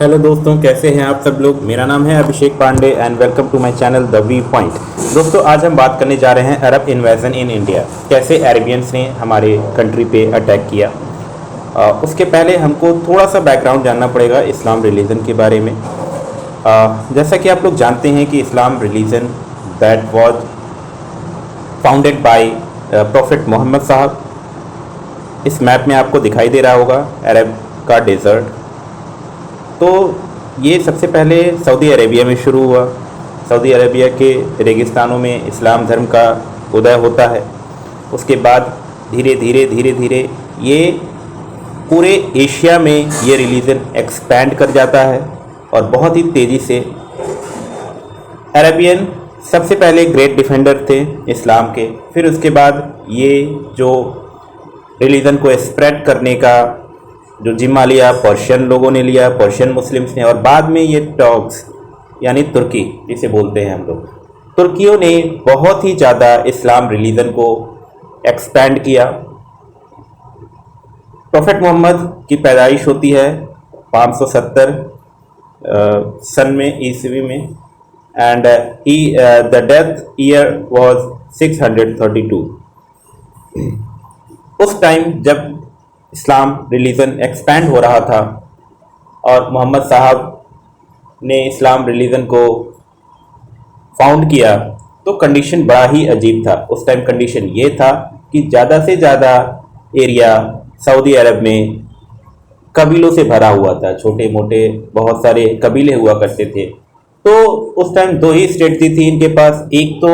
Hello दोस्तों, कैसे हैं आप सब लोग। मेरा नाम है Abhishek Pandey and welcome to my channel the V point. दोस्तों, आज हम बात करने जा रहे हैं अरब इन्वेजन इन इंडिया, कैसे अरेबियंस ने हमारे कंट्री पे अटैक किया। उसके पहले हमको थोड़ा सा बैकग्राउंड जानना पड़ेगा इस्लाम रिलीजन के बारे में। जैसा कि आप लोग जानते हैं कि Islam religion that was founded by prophet Muhammad साहब। इस मैप में आपको दिखाई दे रहा होगा अरब का डेजर्ट। तो ये सबसे पहले सऊदी अरेबिया में शुरू हुआ। सऊदी अरेबिया के रेगिस्तानों में इस्लाम धर्म का उदय होता है। उसके बाद धीरे धीरे ये पूरे एशिया में ये रिलीजन एक्सपैंड कर जाता है और बहुत ही तेज़ी से। अरेबियन सबसे पहले ग्रेट डिफेंडर थे इस्लाम के। फिर उसके बाद ये जो रिलीजन को स्प्रेड करने का जो जिम्मा लिया, पर्शियन लोगों ने लिया, पर्शियन मुस्लिम्स ने। और बाद में ये टर्क्स यानी तुर्की जिसे बोलते हैं हम लोग, तुर्कियों ने बहुत ही ज़्यादा इस्लाम रिलीजन को एक्सपैंड किया। प्रॉफिट मोहम्मद की पैदाइश होती है 570 सन में, ईस्वी में, and the death year was 632। उस टाइम जब इस्लाम रिलीजन एक्सपैंड हो रहा था और मोहम्मद साहब ने इस्लाम रिलीजन को फाउंड किया, तो कंडीशन बड़ा ही अजीब था। उस टाइम कंडीशन ये था कि ज़्यादा से ज़्यादा एरिया सऊदी अरब में कबीलों से भरा हुआ था। छोटे मोटे बहुत सारे कबीले हुआ करते थे। तो उस टाइम दो ही स्ट्रेटजी थी इनके पास। एक तो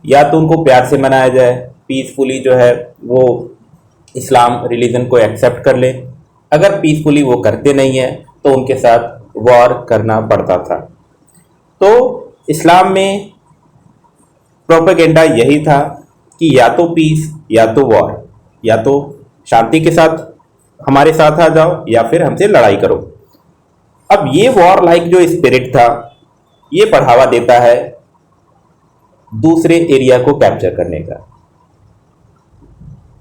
या तो उनको प्यार से मनाया जाए, पीसफुली जो है वो इस्लाम रिलीजन को एक्सेप्ट कर ले। अगर पीसफुली वो करते नहीं है तो उनके साथ वॉर करना पड़ता था। तो इस्लाम में प्रोपेगेंडा यही था कि या तो पीस या तो वॉर, या तो शांति के साथ हमारे साथ आ जाओ या फिर हमसे लड़ाई करो। अब ये वॉर लाइक जो स्पिरिट था ये बढ़ावा देता है दूसरे एरिया को कैप्चर करने का।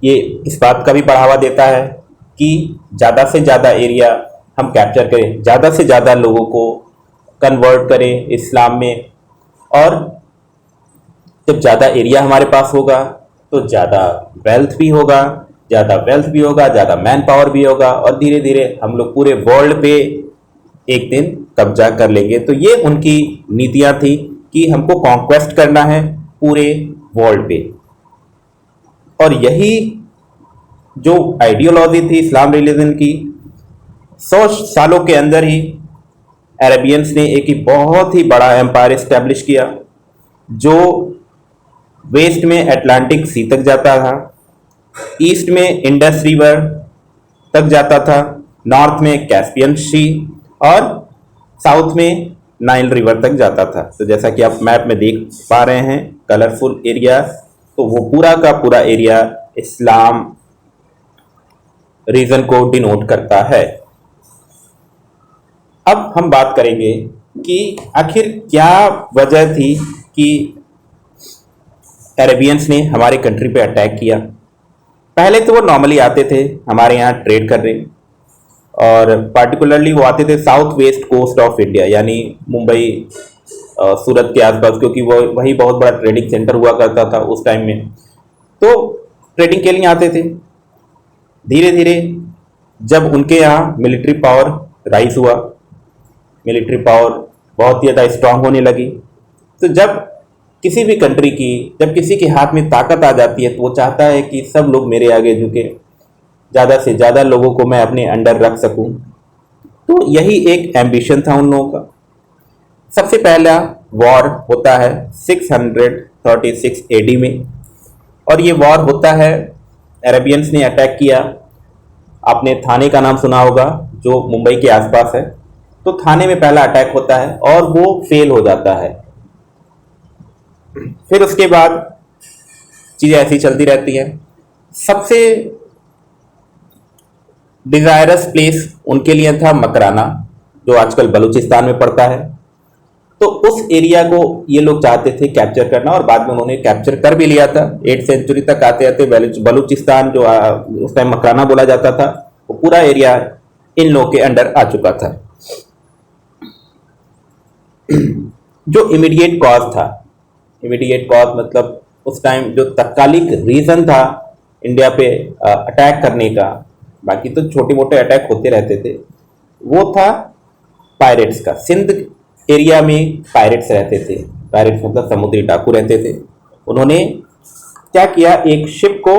ये इस बात का भी बढ़ावा देता है कि ज़्यादा से ज़्यादा एरिया हम कैप्चर करें, ज़्यादा से ज़्यादा लोगों को कन्वर्ट करें इस्लाम में। और जब ज़्यादा एरिया हमारे पास होगा तो ज़्यादा वेल्थ भी होगा, ज़्यादा मैन पावर भी होगा, और धीरे धीरे हम लोग पूरे वर्ल्ड पे एक दिन कब्जा कर लेंगे। तो ये उनकी नीतियाँ थी कि हमको कॉन्क्वेस्ट करना है पूरे वर्ल्ड पे। और यही जो आइडियोलॉजी थी इस्लाम रिलीजन की, 100 सालों के अंदर ही अरेबियंस ने एक ही बहुत ही बड़ा एम्पायर इस्टेब्लिश किया, जो वेस्ट में अटलांटिक सी तक जाता था, ईस्ट में इंडस रिवर तक जाता था, नॉर्थ में कैस्पियन सी, और साउथ में नाइल रिवर तक जाता था। तो जैसा कि आप मैप में देख पा रहे हैं कलरफुल एरिया, तो वो पूरा का पूरा एरिया इस्लाम रीजन को डिनोट करता है। अब हम बात करेंगे कि आखिर क्या वजह थी कि अरेबियंस ने हमारे कंट्री पे अटैक किया। पहले तो वो नॉर्मली आते थे हमारे यहाँ ट्रेड करने, और पार्टिकुलरली वो आते थे south west coast of India, यानी मुंबई सूरत के आसपास, क्योंकि वो वही बहुत बड़ा ट्रेडिंग सेंटर हुआ करता था उस टाइम में। तो ट्रेडिंग के लिए आते थे। धीरे धीरे जब उनके यहाँ मिलिट्री पावर राइज हुआ, मिलिट्री पावर बहुत ही ज़्यादा स्ट्रांग होने लगी, तो जब किसी भी कंट्री की, जब किसी के हाथ में ताकत आ जाती है तो वो चाहता है कि सब लोग मेरे आगे झुके, ज़्यादा से ज़्यादा लोगों को मैं अपने अंडर रख सकूं। तो यही एक एम्बिशन था उन लोगों का। सबसे पहला वॉर होता है 636 एडी में, और ये वॉर होता है, अरेबियंस ने अटैक किया। आपने थाने का नाम सुना होगा जो मुंबई के आसपास है। तो थाने में पहला अटैक होता है और वो फेल हो जाता है। फिर उसके बाद चीज़ें ऐसी चलती रहती हैं। सबसे डिजायरस प्लेस उनके लिए था मकराना, जो आजकल बलूचिस्तान में पड़ता है। तो उस एरिया को ये लोग चाहते थे कैप्चर करना, और बाद में उन्होंने कैप्चर कर भी लिया था। 8th सेंचुरी तक आते आते बलूचिस्तान, जो उस टाइम मकराना बोला जाता था, वो पूरा एरिया इन लोगों के अंडर आ चुका था। जो इमीडिएट कॉज था, इमीडिएट कॉज मतलब उस टाइम जो तत्कालिक रीज़न था इंडिया पे अटैक करने का, बाकी तो छोटे मोटे अटैक होते रहते थे, वो था पायरेट्स का। सिंध एरिया में पायरेट्स रहते थे, पायरेट्स मतलब समुद्री डाकू रहते थे। उन्होंने क्या किया, एक शिप को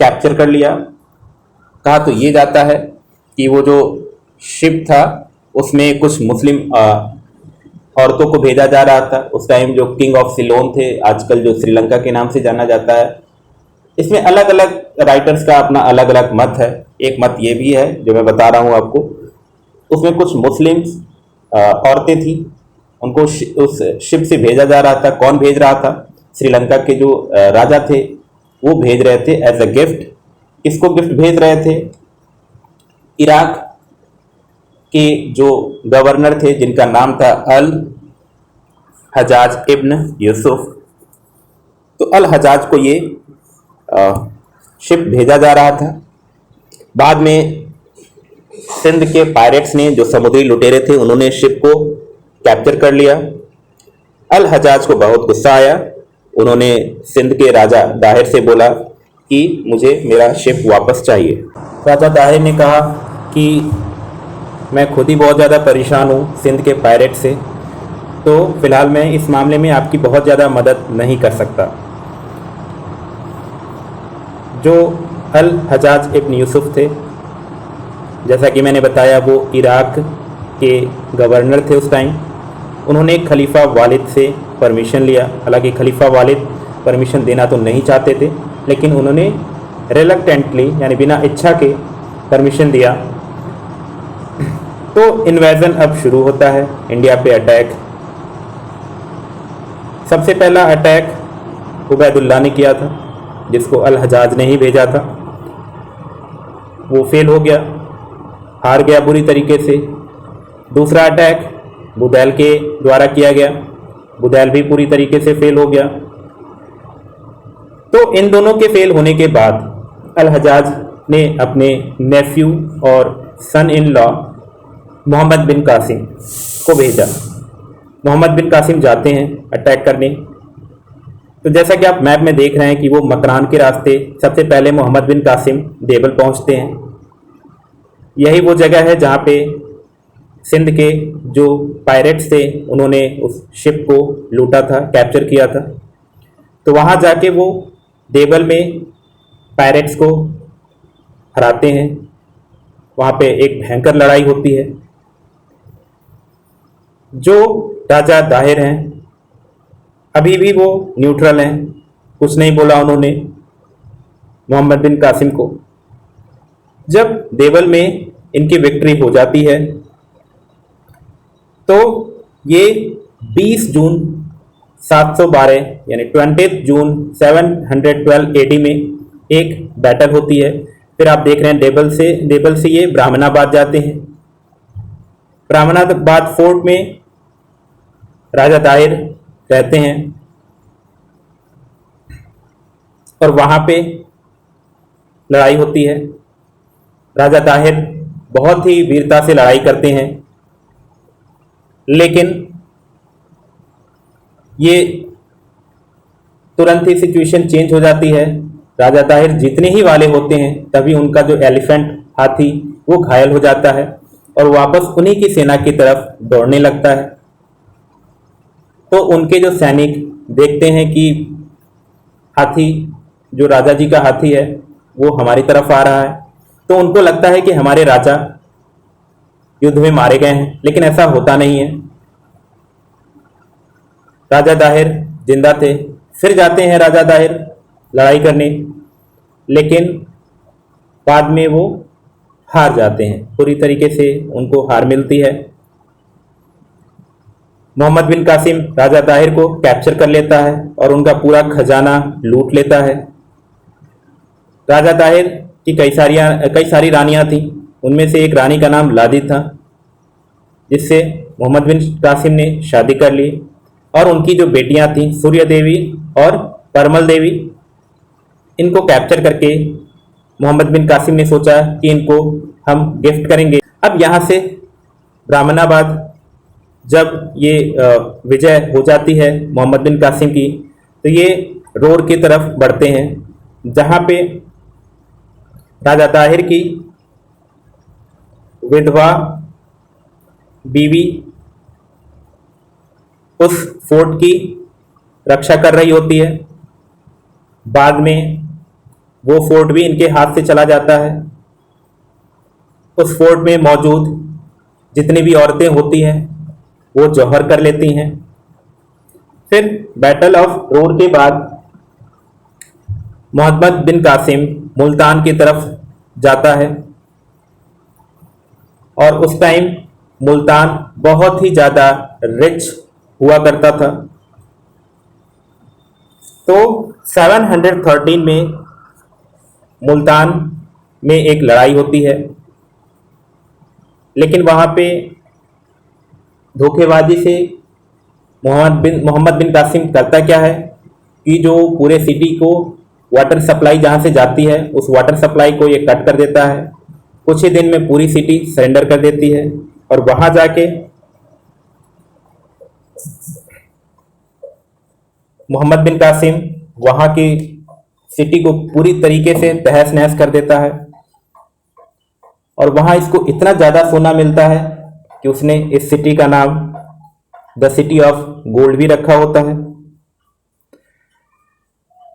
कैप्चर कर लिया। कहा तो ये जाता है कि वो जो शिप था उसमें कुछ मुस्लिम औरतों को भेजा जा रहा था। उस टाइम जो किंग ऑफ सिलोन थे, आजकल जो श्रीलंका के नाम से जाना जाता है। इसमें अलग अलग राइटर्स का अपना अलग अलग मत है। एक मत ये भी है जो मैं बता रहा हूँ आपको, उसमें कुछ मुस्लिम औरतें थी, उनको उस शिप से भेजा जा रहा था। कौन भेज रहा था? श्रीलंका के जो राजा थे वो भेज रहे थे एज अ गिफ्ट। किसको गिफ्ट भेज रहे थे? इराक के जो गवर्नर थे जिनका नाम था अल हजाज इब्न यूसुफ। तो अल हजाज को ये शिप भेजा जा रहा था। बाद में सिंध के पायरेट्स ने, जो समुद्री लुटेरे थे, उन्होंने शिप को कैप्चर कर लिया। अल हजाज को बहुत गुस्सा आया। उन्होंने सिंध के राजा दाहिर से बोला कि मुझे मेरा शिप वापस चाहिए। राजा दाहिर ने कहा कि मैं खुद ही बहुत ज़्यादा परेशान हूँ सिंध के पायरेट से, तो फिलहाल मैं इस मामले में आपकी बहुत ज़्यादा मदद नहीं कर सकता। जो अल हजाज इब्न यूसुफ थे, जैसा कि मैंने बताया, वो इराक के गवर्नर थे उस टाइम। उन्होंने खलीफा वालिद से परमिशन लिया। हालांकि खलीफा वालिद परमिशन देना तो नहीं चाहते थे, लेकिन उन्होंने रिलक्टेंटली यानी बिना इच्छा के परमिशन दिया। तो इन्वेजन अब शुरू होता है, इंडिया पे अटैक। सबसे पहला अटैक उबैदुल्ला ने किया था, जिसको अल हजाज ने ही भेजा था। वो फेल हो गया, हार गया बुरी तरीके से। दूसरा अटैक बुदैल के द्वारा किया गया, बुदैल भी पूरी तरीके से फेल हो गया। तो इन दोनों के फेल होने के बाद अल हजाज ने अपने नेफ्यू और सन इन लॉ मोहम्मद बिन कासिम को भेजा। मोहम्मद बिन कासिम जाते हैं अटैक करने। तो जैसा कि आप मैप में देख रहे हैं कि वो मकरान के रास्ते सबसे पहले मोहम्मद बिन कासिम देवल पहुंचते हैं। यही वो जगह है जहां पे सिंध के जो पायरेट्स थे उन्होंने उस शिप को लूटा था, कैप्चर किया था। तो वहां जाके वो देवल में पायरेट्स को हराते हैं। वहां पे एक भयंकर लड़ाई होती है। जो राजा दाहिर हैं अभी भी वो न्यूट्रल हैं, कुछ नहीं बोला उन्होंने मोहम्मद बिन कासिम को। जब देवल में इनकी विक्ट्री हो जाती है तो ये 20 जून 712 यानी 20 जून 712 AD में एक बैटल होती है। फिर आप देख रहे हैं देवल से ये ब्राह्मणाबाद जाते हैं। ब्राह्मणाबाद फोर्ट में राजा दाहिर रहते हैं और वहां पे लड़ाई होती है। राजा दाहिर बहुत ही वीरता से लड़ाई करते हैं, लेकिन ये तुरंत ही सिचुएशन चेंज हो जाती है। राजा दाहिर जीतने ही वाले होते हैं तभी उनका जो एलिफेंट हाथी वो घायल हो जाता है और वापस उन्हीं की सेना की तरफ दौड़ने लगता है। तो उनके जो सैनिक देखते हैं कि हाथी, जो राजा जी का हाथी है, वो हमारी तरफ आ रहा है, तो उनको लगता है कि हमारे राजा युद्ध में मारे गए हैं, लेकिन ऐसा होता नहीं है। राजा दाहिर जिंदा थे। फिर जाते हैं राजा दाहिर लड़ाई करने, लेकिन बाद में वो हार जाते हैं, पूरी तरीके से उनको हार मिलती है। मोहम्मद बिन कासिम राजा दाहिर को कैप्चर कर लेता है और उनका पूरा खजाना लूट लेता है। राजा दाहिर की कई सारी रानियां थीं, उनमें से एक रानी का नाम लादी था, जिससे मोहम्मद बिन कासिम ने शादी कर ली। और उनकी जो बेटियां थीं सूर्य देवी और परमल देवी, इनको कैप्चर करके मोहम्मद बिन कासिम ने सोचा कि इनको हम गिफ्ट करेंगे। अब यहाँ से ब्राह्मणाबाद जब ये विजय हो जाती है मोहम्मद बिन कासिम की, तो ये रोर की तरफ बढ़ते हैं, जहाँ पे राजा ताहिर की विधवा बीवी उस फोर्ट की रक्षा कर रही होती है। बाद में वो फोर्ट भी इनके हाथ से चला जाता है। उस फोर्ट में मौजूद जितनी भी औरतें होती हैं वो जौहर कर लेती हैं। फिर बैटल ऑफ रोर के बाद मोहम्मद बिन कासिम मुल्तान की तरफ जाता है, और उस टाइम मुल्तान बहुत ही ज़्यादा रिच हुआ करता था। तो 713 में मुल्तान में एक लड़ाई होती है, लेकिन वहाँ पे धोखेबाजी से मोहम्मद बिन कासिम करता क्या है कि जो पूरे सिटी को वाटर सप्लाई जहाँ से जाती है उस वाटर सप्लाई को ये कट कर देता है। कुछ ही दिन में पूरी सिटी सरेंडर कर देती है, और वहाँ जाके मोहम्मद बिन कासिम वहाँ की सिटी को पूरी तरीके से तहस नहस कर देता है। और वहाँ इसको इतना ज़्यादा सोना मिलता है कि उसने इस सिटी का नाम द सिटी ऑफ गोल्ड भी रखा होता है।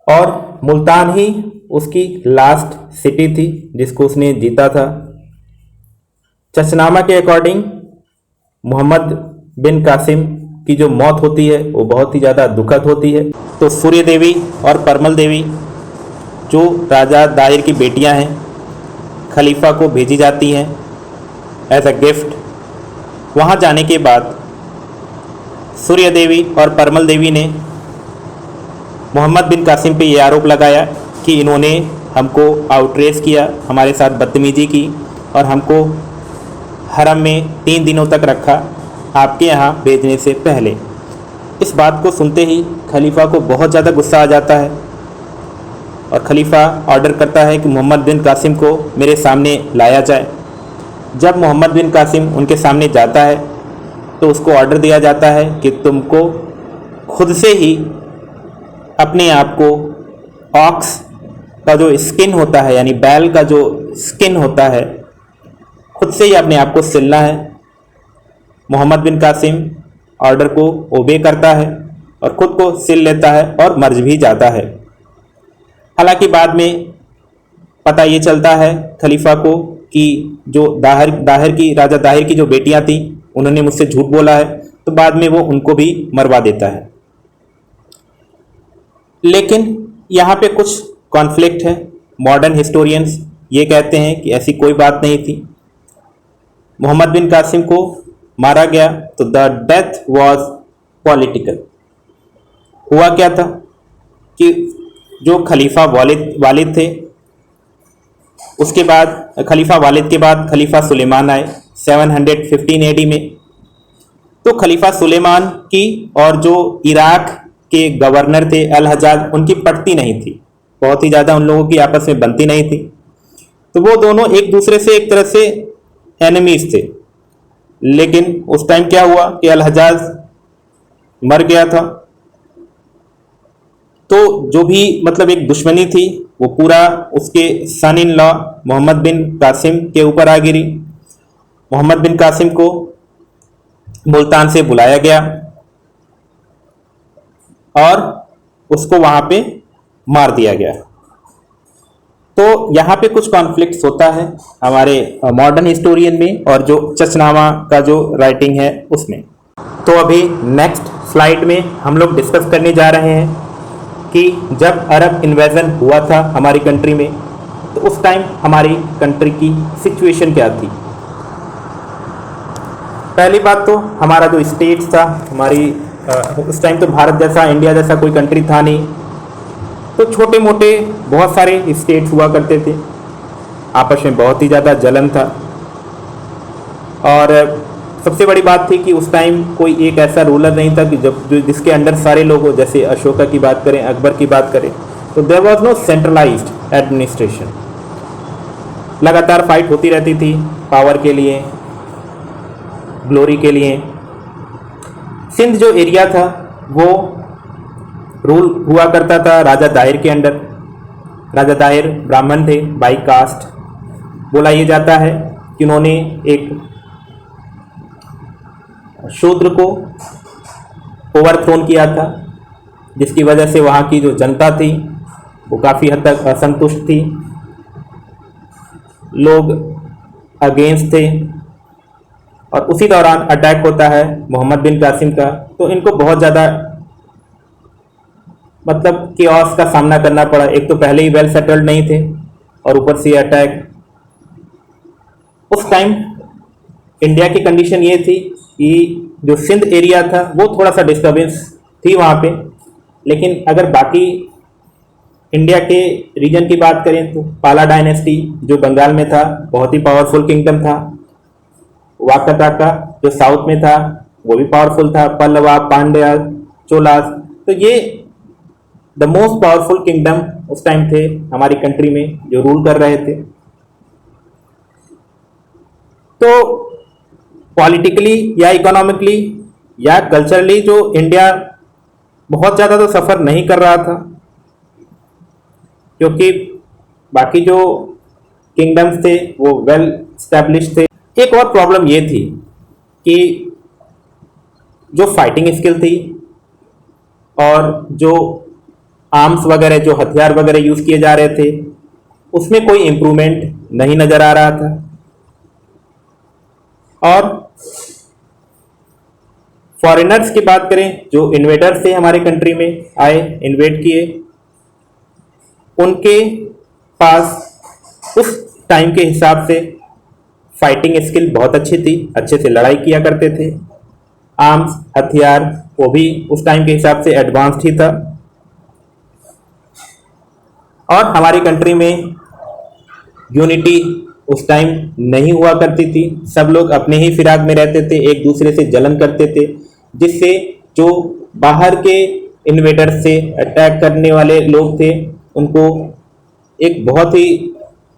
और मुल्तान ही उसकी लास्ट सिटी थी जिसको उसने जीता था। चचनामा के अकॉर्डिंग मोहम्मद बिन कासिम की जो मौत होती है वो बहुत ही ज़्यादा दुखद होती है। तो सूर्य देवी और परमल देवी जो राजा दाहिर की बेटियां हैं, खलीफा को भेजी जाती हैं एज अ गिफ्ट। वहाँ जाने के बाद सूर्य देवी और परमल देवी ने मोहम्मद बिन कासिम पे ये आरोप लगाया कि इन्होंने हमको आउटरेस किया, हमारे साथ बदतमीजी की, और हमको हरम में 3 दिनों तक रखा आपके यहाँ भेजने से पहले। इस बात को सुनते ही खलीफा को बहुत ज़्यादा गुस्सा आ जाता है, और खलीफा ऑर्डर करता है कि मोहम्मद बिन कासिम को मेरे सामने लाया जाए। जब मोहम्मद बिन कासिम उनके सामने जाता है तो उसको ऑर्डर दिया जाता है कि तुमको खुद से ही अपने आप को ऑक्स का जो स्किन होता है, यानी बैल का जो स्किन होता है, खुद से ही अपने आप को सिलना है। मोहम्मद बिन कासिम ऑर्डर को ओबे करता है और ख़ुद को सिल लेता है और मर भी जाता है। हालांकि बाद में पता ये चलता है खलीफा को कि जो राजा दाहिर की जो बेटियां थीं उन्होंने मुझसे झूठ बोला है, तो बाद में वो उनको भी मरवा देता है। लेकिन यहाँ पे कुछ कॉन्फ्लिक्ट है। मॉडर्न हिस्टोरियंस ये कहते हैं कि ऐसी कोई बात नहीं थी। मोहम्मद बिन कासिम को मारा गया तो द डेथ वॉज पॉलिटिकल। हुआ क्या था कि जो खलीफा वालिद थे, उसके बाद खलीफा वालिद के बाद खलीफा सुलेमान आए 715 AD में। तो खलीफा सुलेमान की और जो इराक के गवर्नर थे अल हजाज, उनकी पटती नहीं थी, बहुत ही ज़्यादा उन लोगों की आपस में बनती नहीं थी। तो वो दोनों एक दूसरे से एक तरह से एनिमीज थे। लेकिन उस टाइम क्या हुआ कि अल हजाज मर गया था, तो जो भी मतलब एक दुश्मनी थी वो पूरा उसके सन इन लॉ मोहम्मद बिन कासिम के ऊपर आ गिरी। मोहम्मद बिन कासिम को मुल्तान से बुलाया गया और उसको वहां पे मार दिया गया। तो यहाँ पे कुछ कॉन्फ्लिक्ट्स होता है हमारे मॉडर्न हिस्टोरियन में और जो चचनामा का जो राइटिंग है उसमें। तो अभी नेक्स्ट स्लाइड में हम लोग डिस्कस करने जा रहे हैं कि जब अरब इन्वेजन हुआ था हमारी कंट्री में, तो उस टाइम हमारी कंट्री की सिचुएशन क्या थी। पहली बात तो हमारा जो स्टेट्स था, हमारी उस टाइम तो भारत जैसा, इंडिया जैसा कोई कंट्री था नहीं, तो छोटे मोटे बहुत सारे स्टेट्स हुआ करते थे, आपस में बहुत ही ज़्यादा जलन था। और सबसे बड़ी बात थी कि उस टाइम कोई एक ऐसा रूलर नहीं था कि जिसके अंडर सारे लोग हो। जैसे अशोका की बात करें, अकबर की बात करें, तो there was no centralised administration. लगातार फाइट होती रहती थी पावर के लिए, ग्लोरी के लिए। सिंध जो एरिया था वो रूल हुआ करता था राजा दाहिर के अंडर। राजा दाहिर ब्राह्मण थे, बाई कास्ट। बोला ये जाता है कि उन्होंने एक शूद्र को ओवरथ्रोन किया था, जिसकी वजह से वहाँ की जो जनता थी वो काफ़ी हद तक असंतुष्ट थी, लोग अगेंस्ट थे। और उसी दौरान अटैक होता है मोहम्मद बिन कासिम का, तो इनको बहुत ज़्यादा मतलब केओस का सामना करना पड़ा। एक तो पहले ही वेल सेटल्ड नहीं थे और ऊपर से अटैक। उस टाइम इंडिया की कंडीशन ये थी कि जो सिंध एरिया था वो थोड़ा सा डिस्टर्बेंस थी वहाँ पे, लेकिन अगर बाकी इंडिया के रीजन की बात करें तो पाला डायनेस्टी जो बंगाल में था बहुत ही पावरफुल किंगडम था। वाकाटाका जो साउथ में था वो भी पावरफुल था। पल्लवा, पांड्या, चोलास, तो ये द मोस्ट पावरफुल किंगडम उस टाइम थे हमारी कंट्री में जो रूल कर रहे थे। तो पॉलिटिकली या इकोनॉमिकली या कल्चरली जो इंडिया बहुत ज़्यादा तो सफ़र नहीं कर रहा था, क्योंकि बाकी जो किंगडम्स थे वो वेल स्टैब्लिश थे। एक और प्रॉब्लम ये थी कि जो फाइटिंग स्किल थी और जो आर्म्स वगैरह, जो हथियार वगैरह यूज़ किए जा रहे थे, उसमें कोई इम्प्रूवमेंट नहीं नज़र आ रहा था। और फॉरेनर्स की बात करें, जो इन्वेडर्स थे हमारे कंट्री में आए, इन्वेड किए, उनके पास उस टाइम के हिसाब से फाइटिंग स्किल बहुत अच्छी थी, अच्छे से लड़ाई किया करते थे। आर्म्स, हथियार वो भी उस टाइम के हिसाब से एडवांस्ड ही था। और हमारी कंट्री में यूनिटी उस टाइम नहीं हुआ करती थी, सब लोग अपने ही फिराक में रहते थे, एक दूसरे से जलन करते थे, जिससे जो बाहर के इन्वेडर से अटैक करने वाले लोग थे उनको एक बहुत ही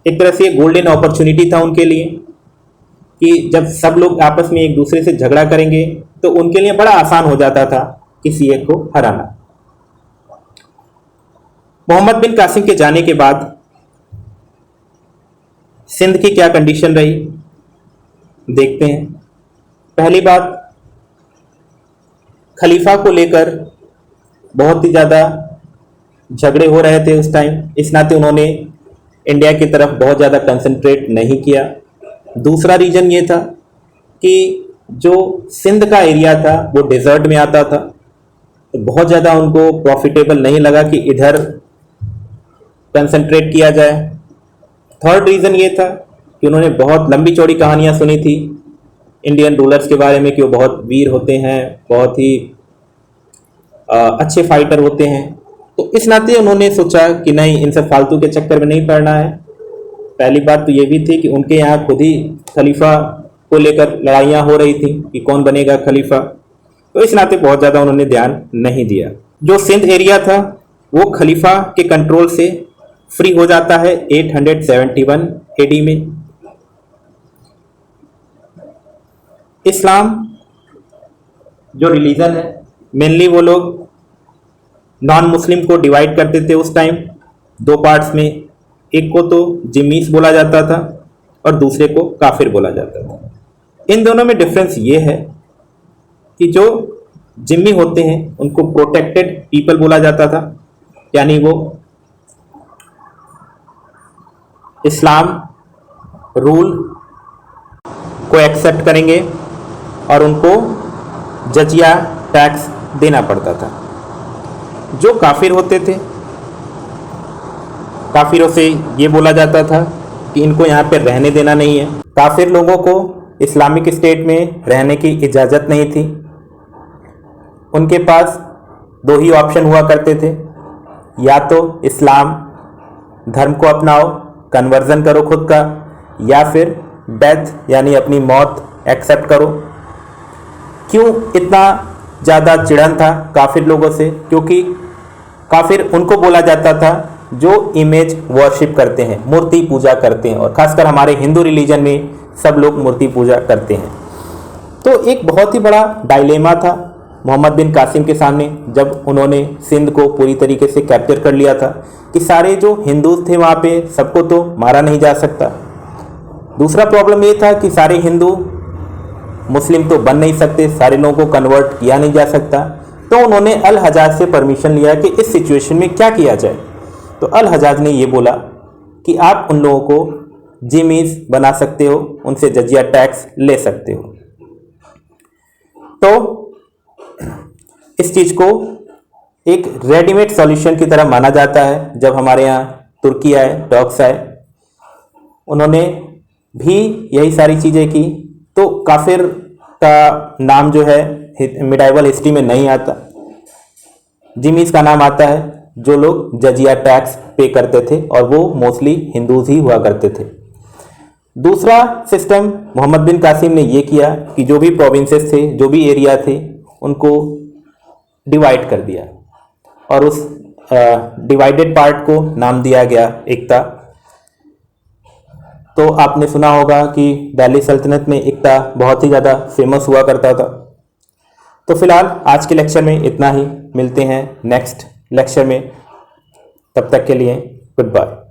एक तरह से गोल्डन अपॉर्चुनिटी था उनके लिए कि जब सब लोग आपस में एक दूसरे से झगड़ा करेंगे तो उनके लिए बड़ा आसान हो जाता था किसी एक को हराना। मोहम्मद बिन कासिम के जाने के बाद सिंध की क्या कंडीशन रही देखते हैं। पहली बात, खलीफा को लेकर बहुत ही ज़्यादा झगड़े हो रहे थे उस टाइम, इस नाते उन्होंने इंडिया की तरफ बहुत ज़्यादा कंसंट्रेट नहीं किया। दूसरा रीज़न ये था कि जो सिंध का एरिया था वो डेजर्ट में आता था, तो बहुत ज़्यादा उनको प्रॉफिटेबल नहीं लगा कि इधर कंसंट्रेट किया जाए। थर्ड रीज़न ये था कि उन्होंने बहुत लंबी चौड़ी कहानियाँ सुनी थी इंडियन रूलर्स के बारे में कि वो बहुत वीर होते हैं, बहुत ही अच्छे फाइटर होते हैं, तो इस नाते उन्होंने सोचा कि नहीं, इन सब फालतू के चक्कर में नहीं पड़ना है। पहली बात तो ये भी थी कि उनके यहाँ खुद ही खलीफा को लेकर लड़ाइयाँ हो रही थी कि कौन बनेगा खलीफा, तो इस नाते बहुत ज़्यादा उन्होंने ध्यान नहीं दिया। जो सिंध एरिया था वो खलीफा के कंट्रोल से फ्री हो जाता है 871 एडी में। इस्लाम जो रिलीजन है, मेनली वो लोग नॉन मुस्लिम को डिवाइड करते थे उस टाइम दो पार्ट्स में। एक को तो जिम्मीस बोला जाता था और दूसरे को काफिर बोला जाता था। इन दोनों में डिफरेंस ये है कि जो जिम्मी होते हैं उनको प्रोटेक्टेड पीपल बोला जाता था, यानी वो इस्लाम रूल को एक्सेप्ट करेंगे और उनको जजिया टैक्स देना पड़ता था। जो काफिर होते थे, काफिरों से ये बोला जाता था कि इनको यहाँ पर रहने देना नहीं है। काफिर लोगों को इस्लामिक स्टेट में रहने की इजाज़त नहीं थी। उनके पास दो ही ऑप्शन हुआ करते थे, या तो इस्लाम धर्म को अपनाओ, कन्वर्जन करो खुद का, या फिर डेथ यानी अपनी मौत एक्सेप्ट करो। क्यों इतना ज़्यादा चिढ़न था काफिर लोगों से? क्योंकि काफिर उनको बोला जाता था जो इमेज वर्शिप करते हैं, मूर्ति पूजा करते हैं, और खासकर हमारे हिंदू रिलीजन में सब लोग मूर्ति पूजा करते हैं। तो एक बहुत ही बड़ा डायलेमा था मोहम्मद बिन कासिम के सामने, जब उन्होंने सिंध को पूरी तरीके से कैप्चर कर लिया था कि सारे जो हिंदूज थे वहाँ पे सबको तो मारा नहीं जा सकता। दूसरा प्रॉब्लम ये था कि सारे हिंदू मुस्लिम तो बन नहीं सकते, सारे लोगों को कन्वर्ट किया नहीं जा सकता। तो उन्होंने अल हजाज से परमिशन लिया कि इस सिचुएशन में क्या किया जाए। तो अल हजाज ने ये बोला कि आप उन लोगों को जिमीज बना सकते हो, उनसे जजिया टैक्स ले सकते हो। तो इस चीज़ को एक रेडीमेड सॉल्यूशन की तरह माना जाता है। जब हमारे यहाँ तुर्की आए, टर्क्स आए, उन्होंने भी यही सारी चीज़ें की। तो काफिर का नाम जो है मिडाइवल हिस्ट्री में नहीं आता, जिमीज का नाम आता है, जो लोग जजिया टैक्स पे करते थे और वो मोस्टली हिंदूज ही हुआ करते थे। दूसरा सिस्टम मोहम्मद बिन कासिम ने ये किया कि जो भी प्रोविंसेस थे, जो भी एरिया थे, उनको डिवाइड कर दिया और उस डिवाइडेड पार्ट को नाम दिया गया एकता। तो आपने सुना होगा कि दिल्ली सल्तनत में एकता बहुत ही ज़्यादा फेमस हुआ करता था। तो फिलहाल आज के लेक्चर में इतना ही, मिलते हैं नेक्स्ट लेक्चर में, तब तक के लिए गुड बाय।